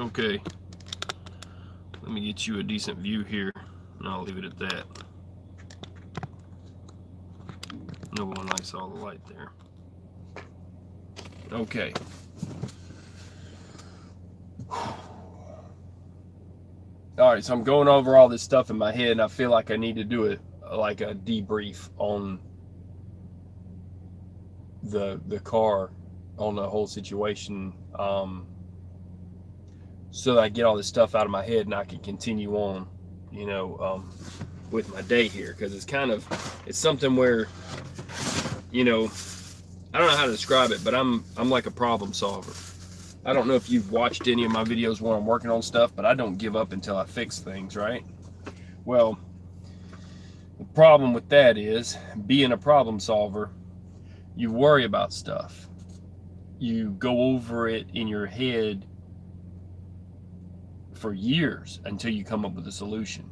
Okay, let me get you a decent view here, and I'll leave it at that. No one likes all the light there. Okay. Alright, so I'm going over all this stuff in my head, and I feel like I need to do it like a debrief on the car, on the whole situation, so that I get all this stuff out of my head and I can continue on, with my day here, because it's something where, I don't know how to describe it, but I'm like a problem solver. I don't know if you've watched any of my videos when I'm working on stuff, but I don't give up until I fix things, right? Well, the problem with that is, being a problem solver, you worry about stuff. You go over it in your head for years until you come up with a solution.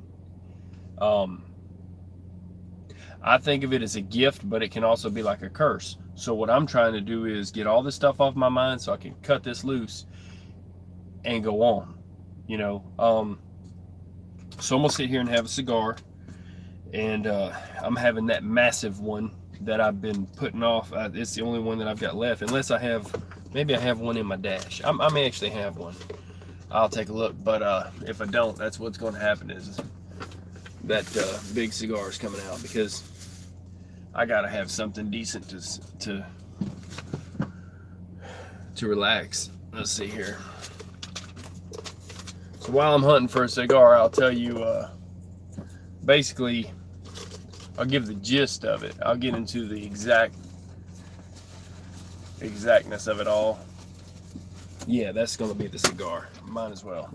I think of it as a gift, but it can also be like a curse. So what I'm trying to do is get all this stuff off my mind so I can cut this loose and go on, So I'm gonna sit here and have a cigar, and I'm having that massive one that I've been putting off. It's the only one that I've got left, unless maybe I have one in my dash. I may actually have one. I'll take a look, but if I don't, that's what's going to happen, is that big cigar is coming out, because I gotta have something decent to relax. Let's see here. So while I'm hunting for a cigar, I'll tell you, basically, I'll give the gist of it. I'll get into the exactness of it all. Yeah, that's going to be the cigar. Might as well.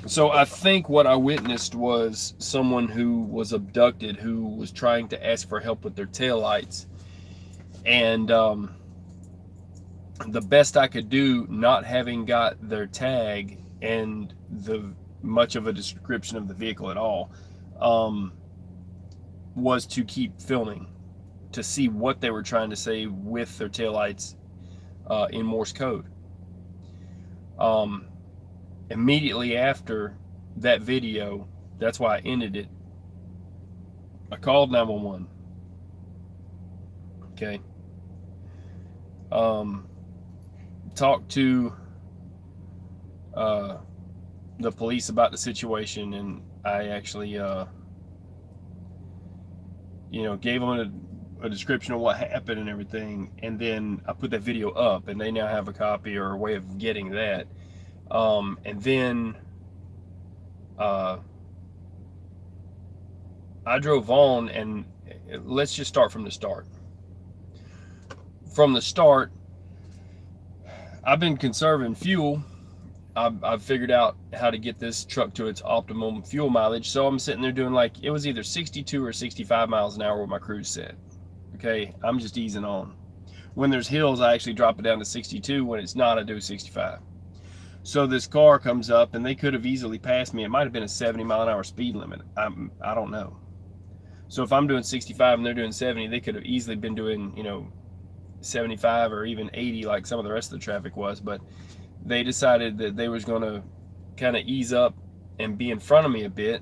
So I think what I witnessed was someone who was abducted, who was trying to ask for help with their taillights. And the best I could do, not having got their tag and much of a description of the vehicle at all, was to keep filming to see what they were trying to say with their taillights in Morse code. Immediately after that video, that's why I ended it, I called 911. Okay. Talked to the police about the situation, and I actually gave them a description of what happened and everything, and then I put that video up, and they now have a copy or a way of getting that. And then I drove on, and let's just start from the start. From the start, I've been conserving fuel. I've figured out how to get this truck to its optimum fuel mileage. So I'm sitting there doing, like, it was either 62 or 65 miles an hour where my cruise set. Okay, I'm just easing on. When there's hills, I actually drop it down to 62. When it's not, I do 65. So this car comes up, and they could have easily passed me. It might have been a 70 mile an hour speed limit. I don't know. So if I'm doing 65 and they're doing 70, they could have easily been doing, 75 or even 80 like some of the rest of the traffic was. But they decided that they was going to kind of ease up and be in front of me a bit.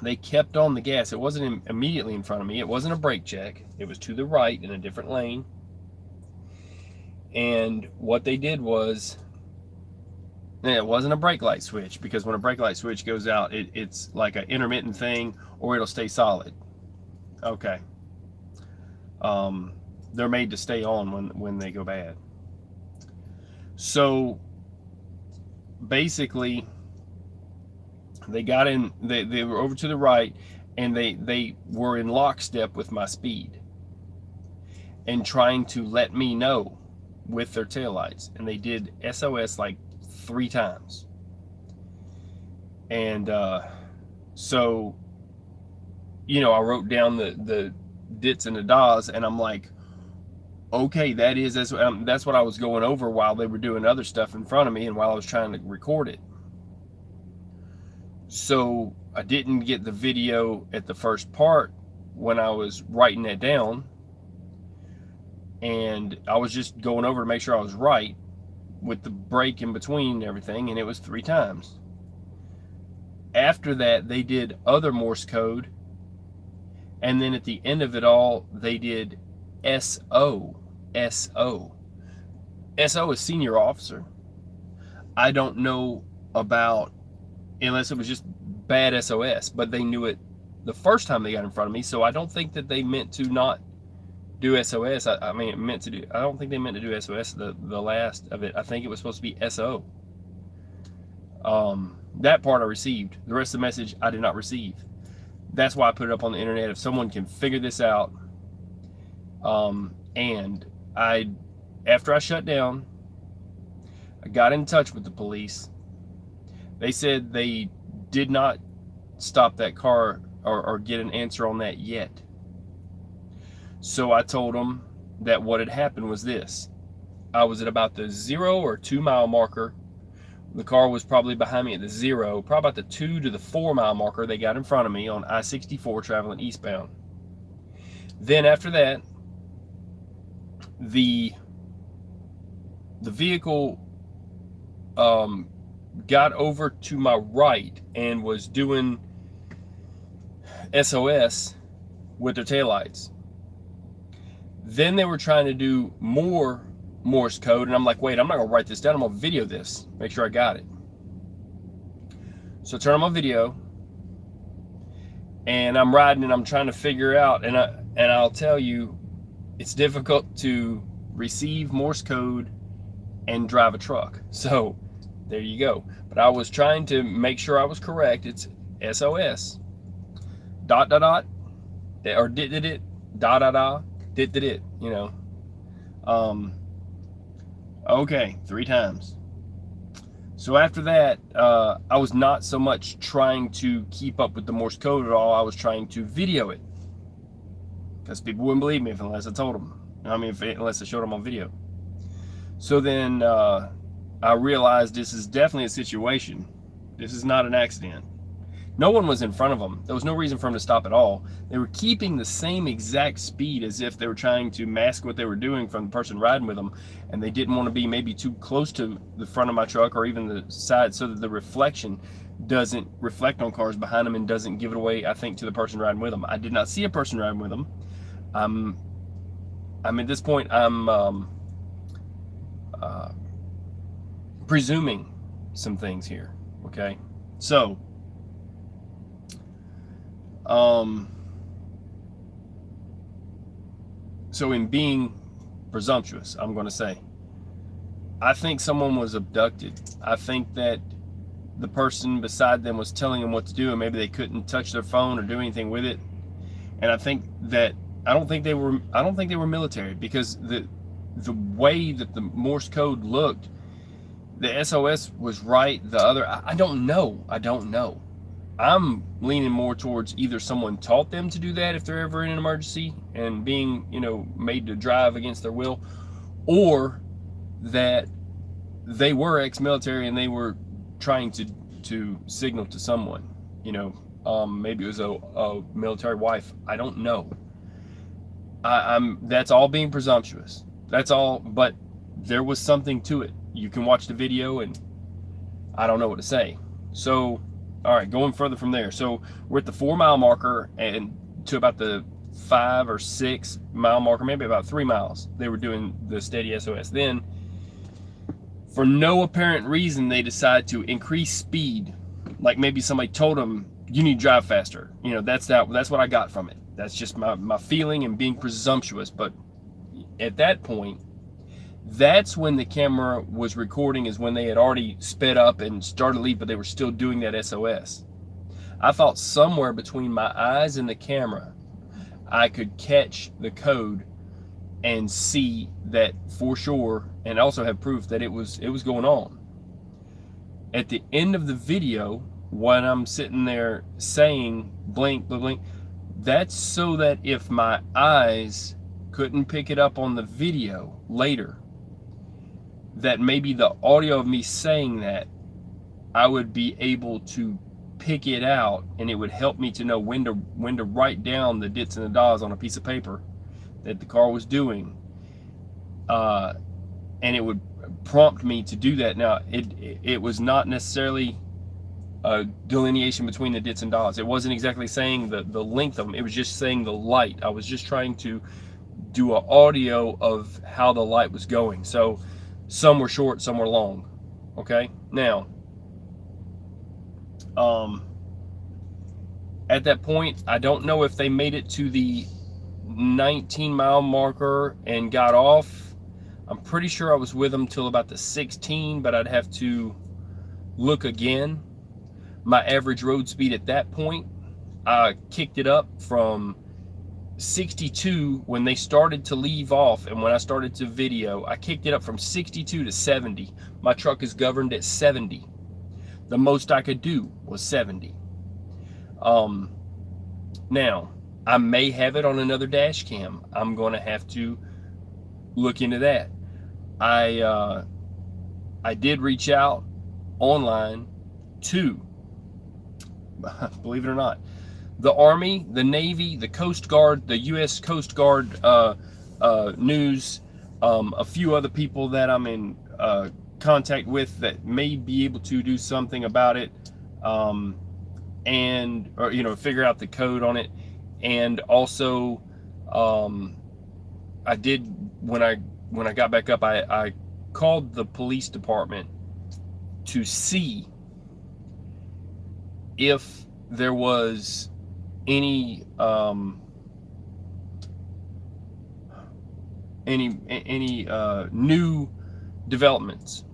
They kept on the gas. It wasn't immediately in front of me. It wasn't a brake check. It was to the right in a different lane. And what they did was, it wasn't a brake light switch, because when a brake light switch goes out, it's like an intermittent thing, or it'll stay solid. Okay. They're made to stay on when they go bad. So basically, they got in, they were over to the right, and they were in lockstep with my speed and trying to let me know with their taillights. And they did S.O.S. like 3 times. And so, I wrote down the dits and the das, and I'm like, okay, that's what I was going over while they were doing other stuff in front of me and while I was trying to record it. So I didn't get the video at the first part when I was writing that down, and I was just going over to make sure I was right. with the break in between and everything, and it was 3 times. After that, they did other Morse code, and then at the end of it all, they did S.O. S.O. S.O. is senior officer. I don't know about, unless it was just bad S.O.S., but they knew it the first time they got in front of me, so I don't think that they meant to not do S.O.S. I mean, it meant to do, I don't think they meant to do S.O.S. the last of it. I think it was supposed to be S.O. That part I received. The rest of the message I did not receive. That's why I put it up on the internet. If someone can figure this out, and after I shut down, I got in touch with the police. They said they did not stop that car or get an answer on that yet. So I told them that what had happened was this. I was at about the 0 or 2 mile marker. The car was probably behind me at the 0, probably about the 2 to the 4 mile marker. They got in front of me on I-64 traveling eastbound. Then after that, the vehicle got over to my right and was doing S.O.S. with their taillights. Then they were trying to do more Morse code, and I'm like, wait, I'm not gonna write this down, I'm gonna video this, make sure I got it. So I turn on my video, and I'm riding and I'm trying to figure out, and I'll tell you, it's difficult to receive Morse code and drive a truck. So there you go. But I was trying to make sure I was correct. It's S.O.S. dot dot dot, or did it dot dot dot, did it, you know. Okay, 3 times. So after that, I was not so much trying to keep up with the Morse code at all. I was trying to video it, because people wouldn't believe me unless I told them. I mean, unless I showed them on video. So then I realized this is definitely a situation. This is not an accident. No one was in front of them. There was no reason for them to stop at all. They were keeping the same exact speed as if they were trying to mask what they were doing from the person riding with them, and they didn't want to be maybe too close to the front of my truck or even the side, so that the reflection doesn't reflect on cars behind them and doesn't give it away, I think, to the person riding with them. I did not see a person riding with them. I'm at this point, I'm presuming some things here, okay? So so in being presumptuous, I'm going to say, I think someone was abducted. I think that the person beside them was telling them what to do, and maybe they couldn't touch their phone or do anything with it. And I think that I don't think they were military, because the way that the Morse code looked, the S.O.S. was right. The other, I don't know. I'm leaning more towards either someone taught them to do that if they're ever in an emergency and being, you know, made to drive against their will, or that they were ex-military and they were trying to signal to someone, you know, maybe it was a military wife. I don't know. That's all being presumptuous. That's all, but there was something to it. You can watch the video, and I don't know what to say. So, all right, going further from there. So we're at the 4 mile marker, and to about the 5 or 6 mile marker, maybe about 3 miles, they were doing the steady SOS. Then, for no apparent reason, they decide to increase speed. Like maybe somebody told them, you need to drive faster. You know, that's what I got from it. That's just my feeling and being presumptuous. But at that point, that's when the camera was recording, is when they had already sped up and started to leave, but they were still doing that SOS. I thought somewhere between my eyes and the camera, I could catch the code and see that for sure, and also have proof that it was going on. At the end of the video, when I'm sitting there saying blink, blink, blink, that's so that if my eyes couldn't pick it up on the video later, that maybe the audio of me saying that, I would be able to pick it out, and it would help me to know when to write down the dits and the dahs on a piece of paper that the car was doing, and it would prompt me to do that. Now, it was not necessarily a delineation between the dits and dots. It wasn't exactly saying the length of them. It was just saying the light. I was just trying to do an audio of how the light was going. So some were short, some were long. Okay. Now, at that point, I don't know if they made it to the 19-mile marker and got off. I'm pretty sure I was with them till about the 16, but I'd have to look again. My average road speed at that point, I kicked it up from 62 when they started to leave off, and when I started to video, I kicked it up from 62 to 70. My truck is governed at 70. The most I could do was 70. Now, I may have it on another dash cam. I'm going to have to look into that. I did reach out online to, believe it or not, the Army, the Navy, the Coast Guard, the U.S. Coast Guard news, a few other people that I'm in contact with that may be able to do something about it, and or figure out the code on it. And also, I did, when I got back up, I called the police department to see if there was any new developments,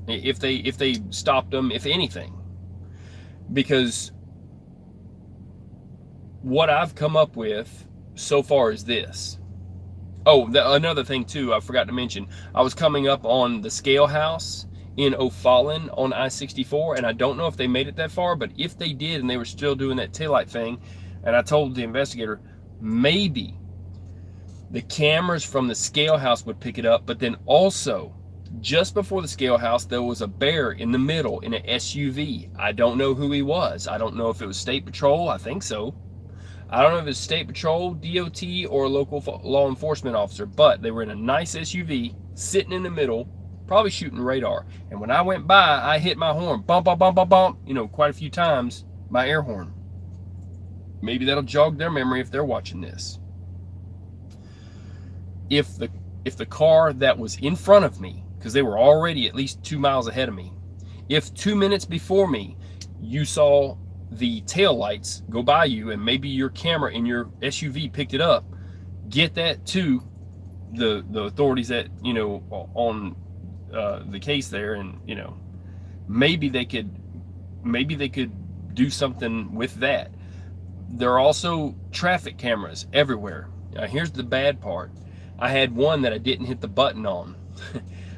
if they stopped them, if anything, because what I've come up with so far is this. Oh, another thing too, I forgot to mention, I was coming up on the scale house in O'Fallon on I-64, and I don't know if they made it that far, but if they did and they were still doing that taillight thing, and I told the investigator, maybe the cameras from the scale house would pick it up, but then also, just before the scale house, there was a bear in the middle in an SUV. I don't know who he was. I don't know if it was State Patrol. I think so. I don't know if it's State Patrol, DOT, or a local law enforcement officer, but they were in a nice SUV, sitting in the middle, probably shooting radar. And when I went by, I hit my horn, bump, bump, bump, bump, bump, quite a few times, my air horn. Maybe that'll jog their memory if they're watching this. If the car that was in front of me, because they were already at least 2 miles ahead of me, if 2 minutes before me, you saw the tail lights go by you, and maybe your camera in your SUV picked it up, get that to the authorities that on the case there, and maybe they could do something with that. There are also traffic cameras everywhere. Now, here's the bad part. I had one that I didn't hit the button on.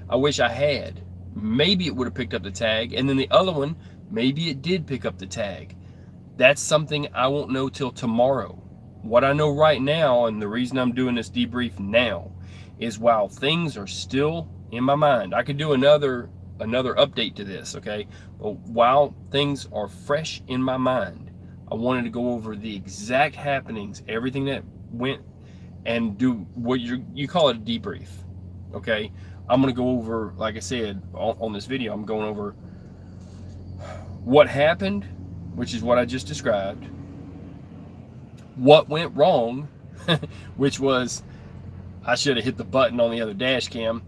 I wish I had. Maybe it would have picked up the tag, and then the other one, maybe it did pick up the tag. That's something I won't know till tomorrow. What I know right now, and the reason I'm doing this debrief now, is while things are still in my mind, I could do another update to this, okay? But while things are fresh in my mind, I wanted to go over the exact happenings, everything that went, and do what you call it a debrief, okay? I'm gonna go over, like I said, on this video, I'm going over what happened, which is what I just described, what went wrong, which was I should have hit the button on the other dash cam,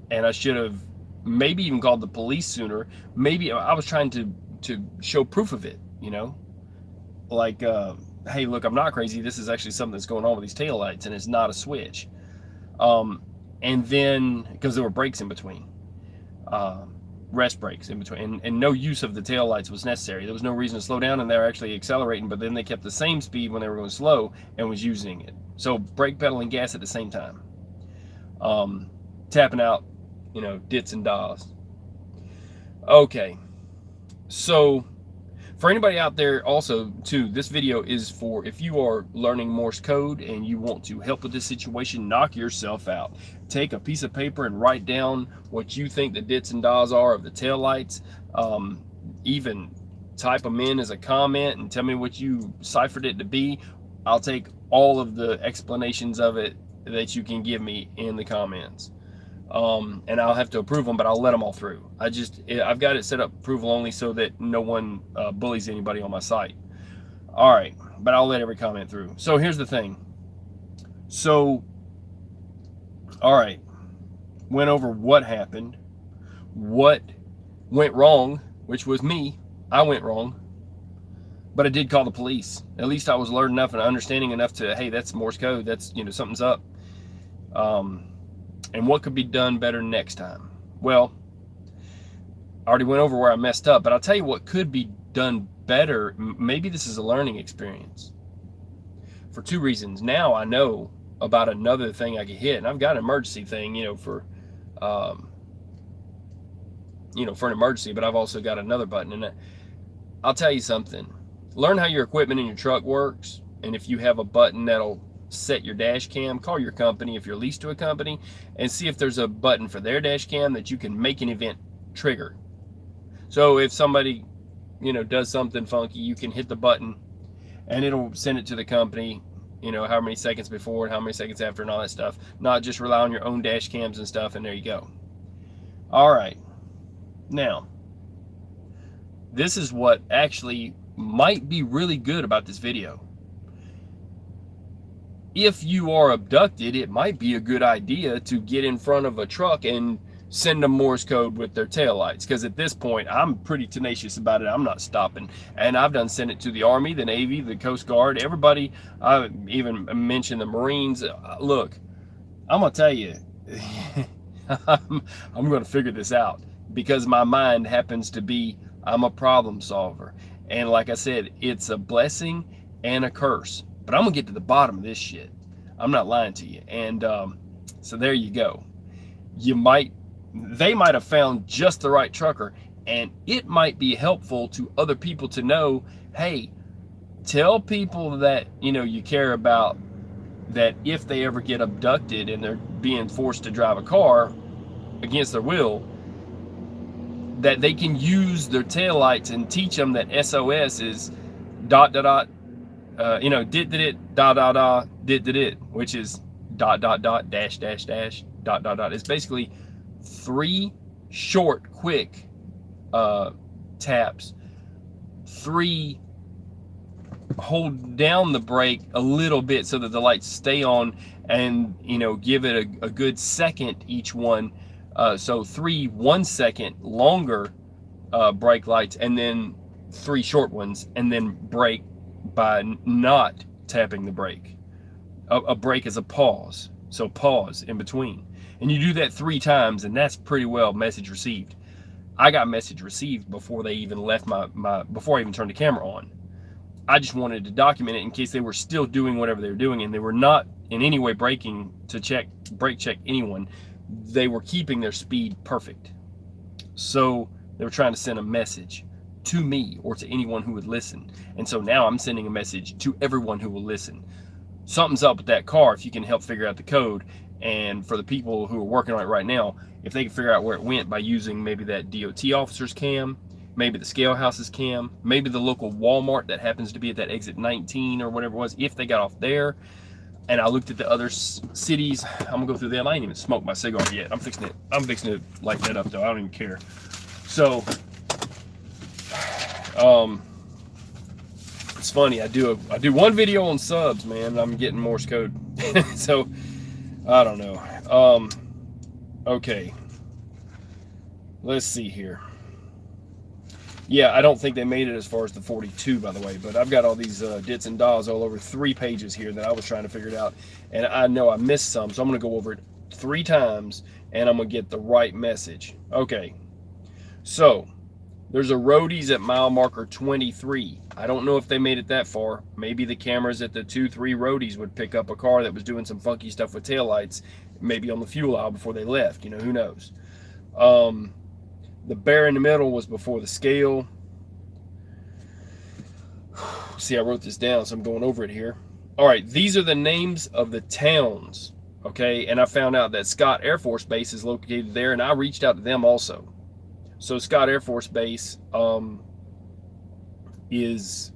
and I should have maybe even called the police sooner. Maybe I was trying to show proof of it, like, hey, look, I'm not crazy. This is actually something that's going on with these taillights, and it's not a switch. And then, because there were brakes in between, rest brakes in between, and no use of the taillights was necessary. There was no reason to slow down, and they were actually accelerating, but then they kept the same speed when they were going slow and was using it. So brake pedal and gas at the same time. Tapping out, dits and das. Okay, so for anybody out there also too, this video is for if you are learning Morse code and you want to help with this situation, knock yourself out. Take a piece of paper and write down what you think the dits and das are of the taillights. Even type them in as a comment and tell me what you ciphered it to be. I'll take all of the explanations of it that you can give me in the comments. and I'll have to approve them, but I'll let them all through. I've got it set up approval only so that no one bullies anybody on my site. All right, but I'll let every comment through. So here's the thing. So, all right, went over what happened, what went wrong, which was me. I went wrong, but I did call the police. At least I was alert enough and understanding enough to, hey, that's Morse code. That's, something's up. And what could be done better next time? Well, I already went over where I messed up, but I'll tell you what could be done better. Maybe this is a learning experience for two reasons. Now I know about another thing I could hit, and I've got an emergency thing, for an emergency, but I've also got another button. And I'll tell you something. Learn how your equipment in your truck works, and if you have a button that'll set your dash cam, call your company if you're leased to a company and see if there's a button for their dash cam that you can make an event trigger. So if somebody, does something funky, you can hit the button and it'll send it to the company, how many seconds before and how many seconds after and all that stuff. Not just rely on your own dash cams and stuff, and there you go. All right. Now, this is what actually might be really good about this video. If you are abducted, it might be a good idea to get in front of a truck and send them Morse code with their taillights, because at this point I'm pretty tenacious about it. I'm not stopping, and I've done sent it to the Army, the Navy, the Coast Guard, everybody. I even mentioned the Marines. Look, I'm gonna tell you, I'm gonna figure this out, because my mind happens to be, I'm a problem solver, and like I said, it's a blessing and a curse. But I'm gonna get to the bottom of this shit. I'm not lying to you. And so there you go. They might have found just the right trucker, and it might be helpful to other people to know, hey, tell people that you care about, that if they ever get abducted and they're being forced to drive a car against their will, that they can use their taillights, and teach them that S.O.S is ... dit, which is ... dash. It's basically 3 short, quick taps, 3 hold down the brake a little bit so that the lights stay on, and give it a good second each one. So 3 1 second longer brake lights, and then 3 short ones, and then brake by not tapping the brake. A brake is a pause, so pause in between, and you do that 3 times, and that's pretty well message received. I got message received before they even left before I even turned the camera on. I just wanted to document it in case they were still doing whatever they were doing, and they were not in any way braking to brake check anyone. They were keeping their speed perfect. So they were trying to send a message to me or to anyone who would listen. And so now I'm sending a message to everyone who will listen. Something's up with that car if you can help figure out the code. And for the people who are working on it right now, if they can figure out where it went by using maybe that DOT officer's cam, maybe the scale house's cam, maybe the local Walmart that happens to be at that exit 19 or whatever it was, if they got off there. And I looked at the other cities. I'm gonna go through them. I ain't even smoked my cigar yet. I'm fixing to light that up though. I don't even care. So it's funny, I do one video on subs, man, and I'm getting Morse code. So I don't know. Okay, let's see here. Yeah, I don't think they made it as far as the 42, by the way, but I've got all these dits and dahs all over 3 pages here that I was trying to figure it out, and I know I missed some, so I'm going to go over it 3 times, and I'm going to get the right message. Okay, so there's a roadies at mile marker 23. I don't know if they made it that far. Maybe the cameras at the 2-3 roadies would pick up a car that was doing some funky stuff with taillights, maybe on the fuel aisle before they left, who knows. The bear in the middle was before the scale. See, I wrote this down, so I'm going over it here. All right, these are the names of the towns, okay? And I found out that Scott Air Force Base is located there, and I reached out to them also. So Scott Air Force Base is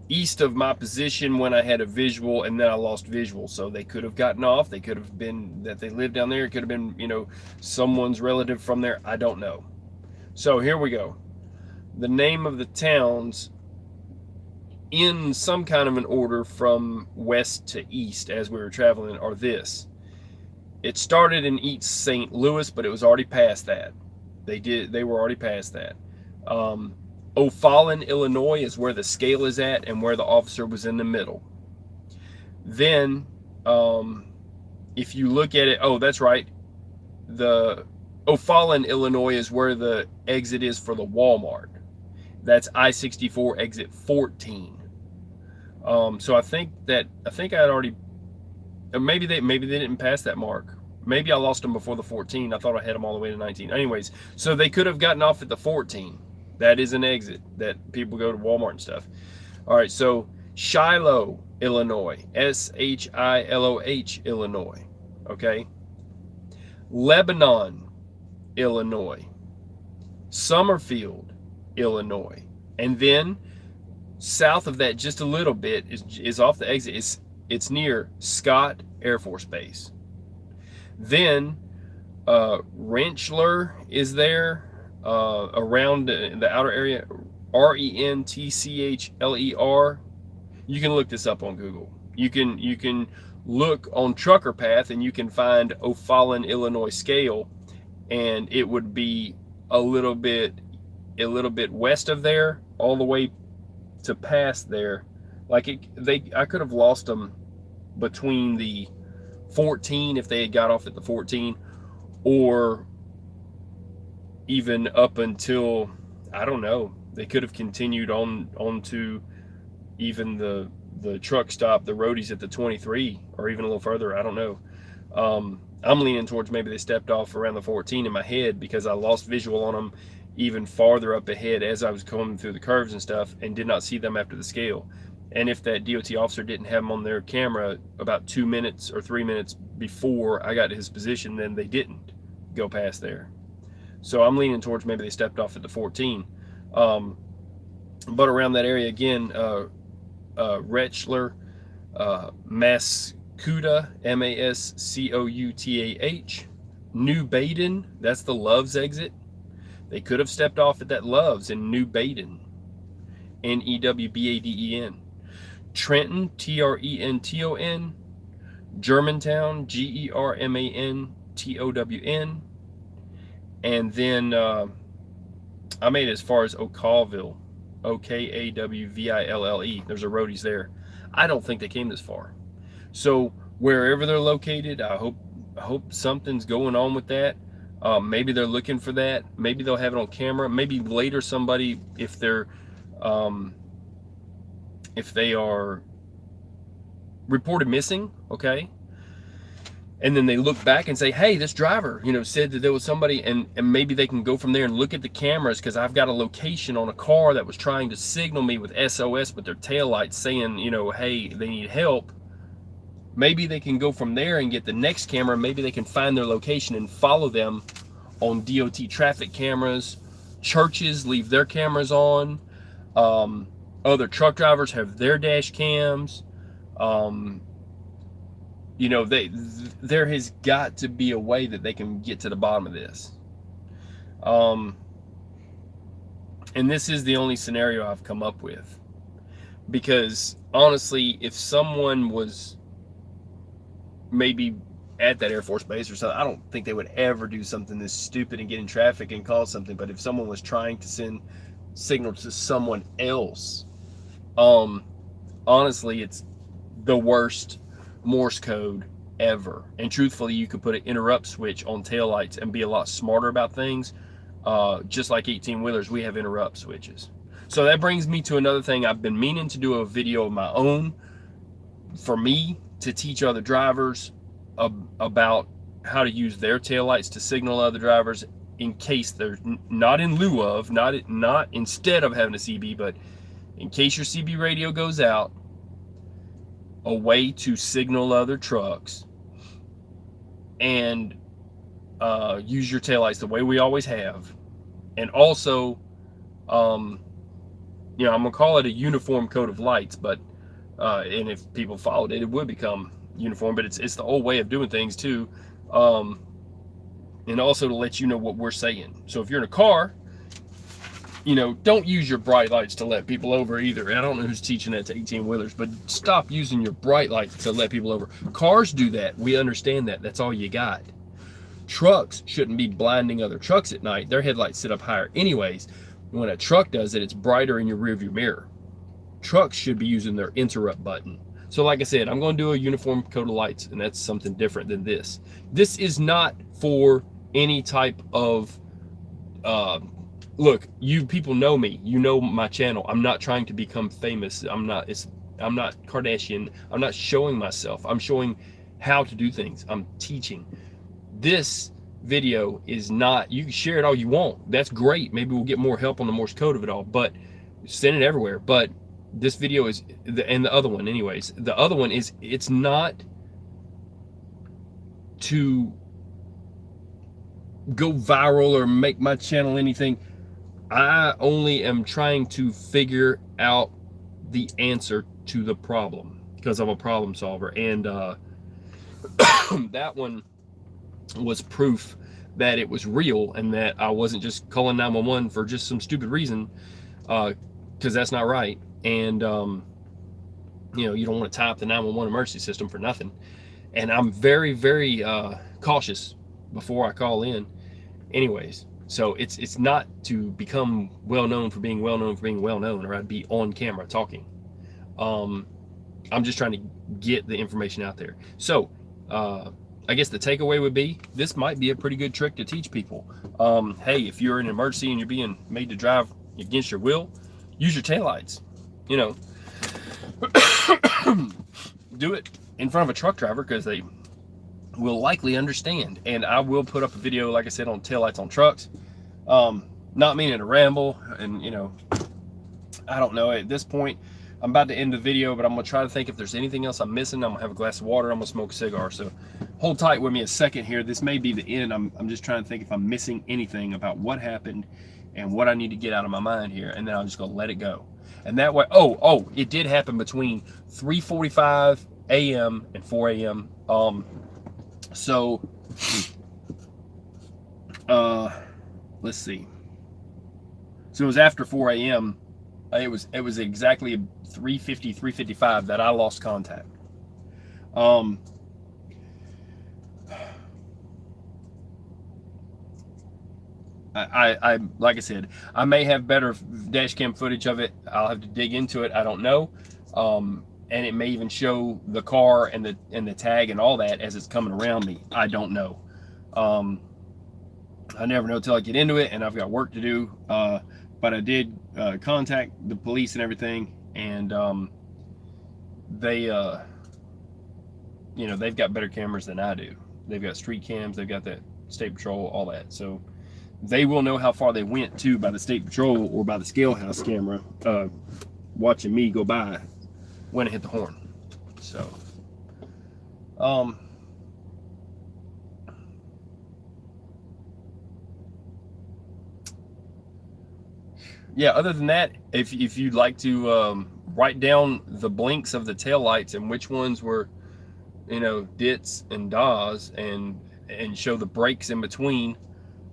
east of my position when I had a visual, and then I lost visual. So they could have gotten off. They could have been that they lived down there. It could have been, someone's relative from there. I don't know. So here we go. The name of the towns in some kind of an order from west to east as we were traveling are this. It started in East St. Louis, but it was already past that. They were already past that. O'Fallon, Illinois is where the scale is at and where the officer was in the middle. Then, if you look at it, oh, that's right. The O'Fallon, Illinois is where the exit is for the Walmart. That's I-64 exit 14. So I think I had already, maybe they didn't pass that mark. Maybe I lost them before the 14. I thought I had them all the way to 19. Anyways, so they could have gotten off at the 14. That is an exit that people go to Walmart and stuff. All right, so Shiloh, Illinois, Shiloh, Illinois. Okay. Lebanon, Illinois. Summerfield, Illinois. And then south of that just a little bit is off the exit. It's near Scott Air Force Base. Then Rentschler is there, around the outer area. Rentschler. You can look this up on Google. You can look on Trucker Path and you can find O'Fallon, Illinois scale, and it would be a little bit west of there, all the way to past there. Like I could have lost them between the 14 if they had got off at the 14, or even up until, I don't know, they could have continued on to even the truck stop, the roadies at the 23, or even a little further. I don't know. I'm leaning towards maybe they stepped off around the 14 in my head, because I lost visual on them even farther up ahead as I was coming through the curves and stuff, and did not see them after the scale. And if that DOT officer didn't have them on their camera about 2 minutes or 3 minutes before I got to his position, then they didn't go past there. So I'm leaning towards maybe they stepped off at the 14. But around that area again, Rentschler, Mascoutah, Mascoutah, New Baden, that's the Loves exit. They could have stepped off at that Loves in New Baden, Newbaden. Trenton, Trenton, Germantown, Germantown. And then I made it as far as Okawville, Okawville. There's a roadies there. I don't think they came this far. So wherever they're located, I hope something's going on with that. Maybe they're looking for that. Maybe they'll have it on camera. Maybe later somebody, if they are reported missing, okay, and then they look back and say, hey, this driver, said that there was somebody, and maybe they can go from there and look at the cameras, because I've got a location on a car that was trying to signal me with SOS with their taillights saying, hey, they need help. Maybe they can go from there and get the next camera. Maybe they can find their location and follow them on DOT traffic cameras. Churches leave their cameras on. Other truck drivers have their dash cams. There has got to be a way that they can get to the bottom of this. And this is the only scenario I've come up with, because honestly, if someone was maybe at that Air Force base or something, I don't think they would ever do something this stupid and get in traffic and cause something. But if someone was trying to send signal to someone else, honestly, it's the worst Morse code ever. And truthfully, you could put an interrupt switch on taillights and be a lot smarter about things. Just like 18-wheelers, we have interrupt switches. So that brings me to another thing. I've been meaning to do a video of my own for me to teach other drivers about how to use their taillights to signal other drivers, in case they're not in lieu of, not instead of having a CB, but in case your CB radio goes out, a way to signal other trucks and use your taillights the way we always have. And also, you know, I'm gonna call it a uniform code of lights, but and if people followed it, it would become uniform. But it's the old way of doing things too, and also to let you know what we're saying. So if you're in a car, you know, don't use your bright lights to let people over either. And I don't know who's teaching that to 18-wheelers, but stop using your bright lights to let people over. Cars do that. We understand that. That's all you got. Trucks shouldn't be blinding other trucks at night. Their headlights sit up higher anyways. When a truck does it, it's brighter in your rearview mirror. Trucks should be using their interrupt button. So like I said, I'm going to do a uniform code of lights, and that's something different than this. This is not for any type of look, you people know me, you know my channel. I'm not trying to become famous. I'm not Kardashian. I'm not showing myself. I'm showing how to do things. I'm teaching. This video is not, you can share it all you want. That's great. Maybe we'll get more help on the Morse code of it all, but send it everywhere. But this video is, and the other one anyways, the other one is, it's not to go viral or make my channel anything. I only am trying to figure out the answer to the problem because I'm a problem solver. And that one was proof that it was real and that I wasn't just calling 911 for just some stupid reason, because that's not right. And you know, you don't want to tie up the 911 emergency system for nothing. And I'm very, very cautious before I call in anyways. So it's not to become well known for being well known for being well known, or I'd be on camera talking. I'm just trying to get the information out there. So I guess the takeaway would be, this might be a pretty good trick to teach people. Hey, if you're in an emergency and you're being made to drive against your will, use your taillights. You know, do it in front of a truck driver because they will likely understand. And I will put up a video, like I said, on taillights on trucks. Not meaning to ramble, and you know, I don't know, at this point I'm about to end the video, but I'm gonna try to think if there's anything else I'm missing. I'm gonna have a glass of water, I'm gonna smoke a cigar, so hold tight with me a second here. This may be the end. I'm just trying to think if I'm missing anything about what happened and what I need to get out of my mind here, and then I'm just gonna let it go. And that way, oh, it did happen between 3:45 a.m. and 4 a.m. So let's see. So it was after 4 a.m. It was exactly 3:50, 3:55 that I lost contact. I like I said, I may have better dash cam footage of it. I'll have to dig into it. I don't know. And it may even show the car and the tag and all that as it's coming around me. I don't know. I never know till I get into it, and I've got work to do. But I did contact the police and everything, and they, you know, they've got better cameras than I do. They've got street cams, they've got that state patrol, all that. So they will know how far they went too by the state patrol or by the scale house camera, watching me go by when I hit the horn. So, yeah, other than that, if you'd like to write down the blinks of the taillights and which ones were, you know, dits and dahs, and show the breaks in between,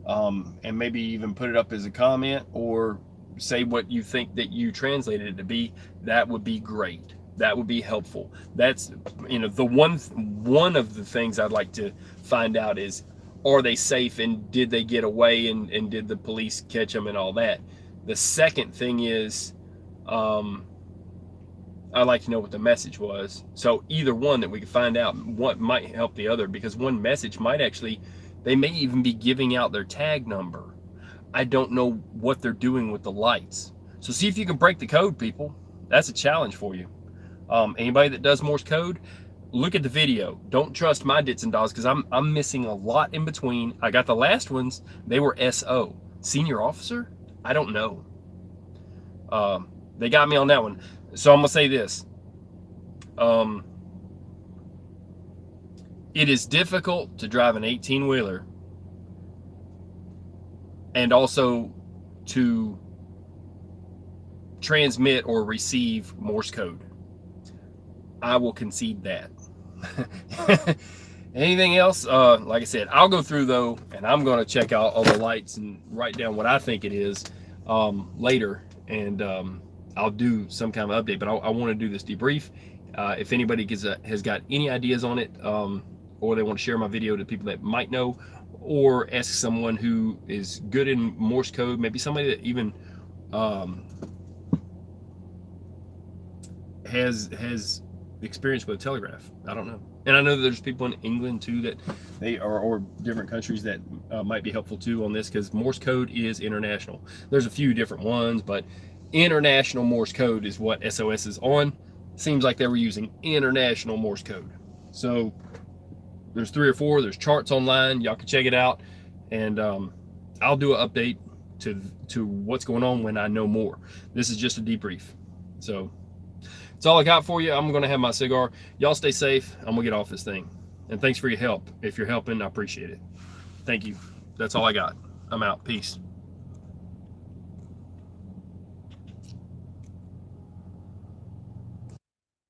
and maybe even put it up as a comment or say what you think that you translated it to be, that would be great. That would be helpful. That's, you know, the one of the things I'd like to find out is, are they safe, and did they get away, and did the police catch them and all that. The second thing is, I'd like to know what the message was. So either one that we can find out what might help the other, because one message might actually, they may even be giving out their tag number. I don't know what they're doing with the lights. So see if you can break the code, people. That's a challenge for you. Anybody that does Morse code, look at the video. Don't trust my dits and dahs, because I'm missing a lot in between. I got the last ones, they were S.O. Senior officer? I don't know. They got me on that one. So I'm gonna say this. It is difficult to drive an 18-wheeler and also to transmit or receive Morse code. I will concede that. Anything else? Like I said, I'll go through though, and I'm going to check out all the lights and write down what I think it is later, and I'll do some kind of update. But I want to do this debrief. If anybody has got any ideas on it, or they want to share my video to people that might know, or ask someone who is good in Morse code, maybe somebody that even has experience with a telegraph. I don't know. And I know that there's people in England too that they are, or different countries that might be helpful too on this, because Morse code is international. There's a few different ones, but international Morse code is what S.O.S is on. Seems like they were using international Morse code. So there's 3 or 4. There's charts online. Y'all can check it out, and I'll do an update to what's going on when I know more. This is just a debrief. So that's all I got for you. I'm gonna have my cigar. Y'all stay safe. I'm gonna get off this thing. And thanks for your help. If you're helping, I appreciate it. Thank you. That's all I got. I'm out. Peace.